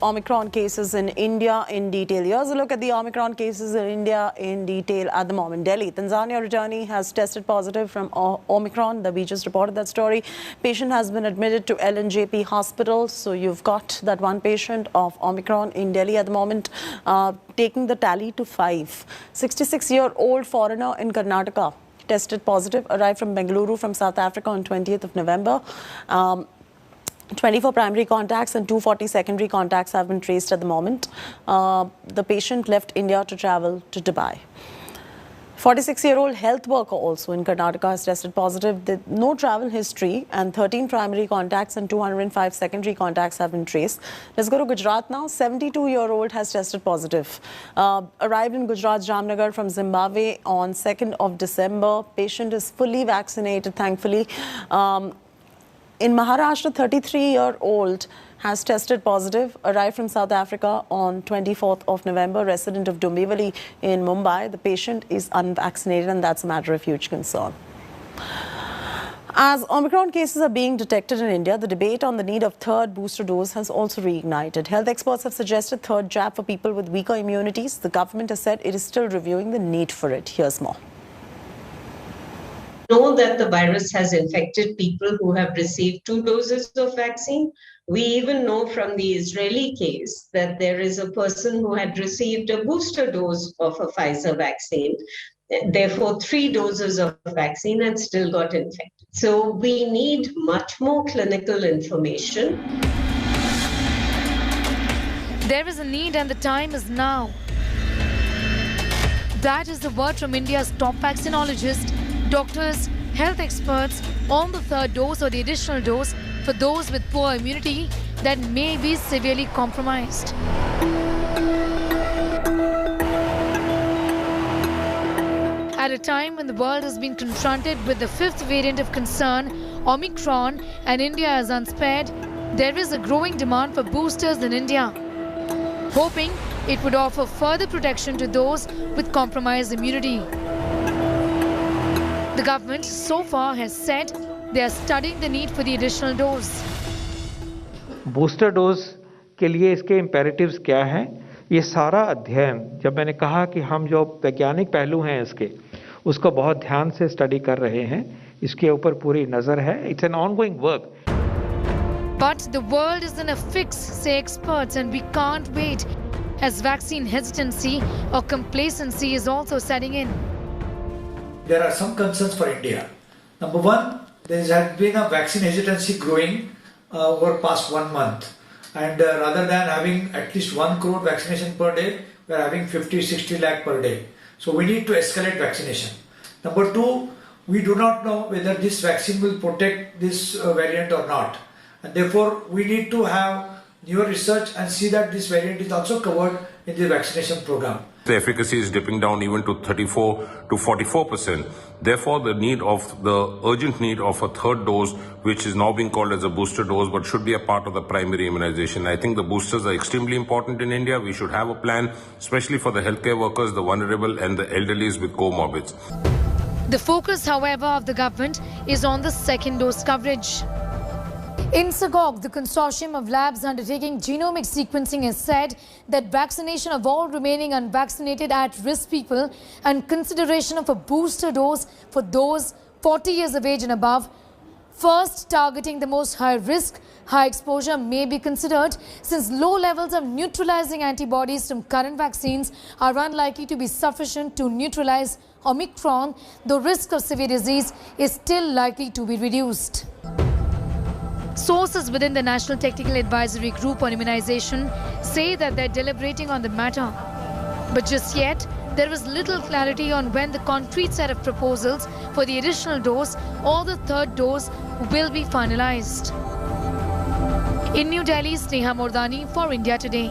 Omicron cases in India in detail. Here's a look at the Omicron cases in India in detail at the moment. Delhi, Tanzania returnee has tested positive from Omicron. The We just reported that story. Patient has been admitted to LNJP hospital. So you've got that one patient of Omicron in Delhi at the moment, taking the tally to 5. 66-year-old foreigner in Karnataka tested positive, arrived from Bengaluru from South Africa on 20th of November. 24 primary contacts and 240 secondary contacts have been traced at the moment. The patient left India to travel to Dubai. 46-year-old health worker also in Karnataka has tested positive. No travel history and 13 primary contacts and 205 secondary contacts have been traced. Let's go to Gujarat now. 72-year-old has tested positive. Arrived in Gujarat, Jamnagar from Zimbabwe on 2nd of December. Patient is fully vaccinated, thankfully. In Maharashtra, 33-year-old has tested positive, arrived from South Africa on 24th of November, resident of Dombivli in Mumbai. The patient is unvaccinated and that's a matter of huge concern. As Omicron cases are being detected in India, the debate on the need of third booster dose has also reignited. Health experts have suggested third jab for people with weaker immunities. The government has said it is still reviewing the need for it. Here's more. Know that the virus has infected people who have received 2 doses of vaccine. We even know from the Israeli case that there is a person who had received a booster dose of a Pfizer vaccine, therefore 3 doses of vaccine and still got infected. So we need much more clinical information. There is a need and the time is now. That is the word from India's top vaccinologist, doctors, health experts on the third dose or the additional dose for those with poor immunity that may be severely compromised. At a time when the world has been confronted with the 5th variant of concern, Omicron, and India is unspared, there is a growing demand for boosters in India, hoping it would offer further protection to those with compromised immunity. The government so far has said they are studying the need for the additional dose. Booster dose के लिए इसके imperatives क्या हैं? ये सारा अध्ययन, जब मैंने कहा कि हम जो वैज्ञानिक पहलू हैं इसके, उसको बहुत ध्यान से स्टडी कर रहे हैं. इसके ऊपर पूरी नजर है. It's an ongoing work. But the world is in a fix, say experts, and we can't wait, as vaccine hesitancy or complacency is also setting in. There are some concerns for India. Number one, there has been a vaccine hesitancy growing over past 1 month. And rather than having at least 1 crore vaccination per day, we are having 50-60 lakh per day. So we need to escalate vaccination. Number two, we do not know whether this vaccine will protect this variant or not. And therefore, we need to have newer research and see that this variant is also covered in the vaccination program. The efficacy is dipping down even to 34 to 44%. Therefore, the urgent need of a third dose, which is now being called as a booster dose, but should be a part of the primary immunization. I think the boosters are extremely important in India. We should have a plan, especially for the healthcare workers, the vulnerable and the elderlies with comorbids. The focus, however, of the government is on the second dose coverage. INSACOG, the consortium of labs undertaking genomic sequencing, has said that vaccination of all remaining unvaccinated at-risk people and consideration of a booster dose for those 40 years of age and above, first targeting the most high-risk, high-exposure may be considered, since low levels of neutralizing antibodies from current vaccines are unlikely to be sufficient to neutralize Omicron. The risk of severe disease is still likely to be reduced. Sources within the National Technical Advisory Group on Immunization say that they're deliberating on the matter. But just yet, there is little clarity on when the concrete set of proposals for the additional dose or the third dose will be finalized. In New Delhi, Sneha Mordani for India Today.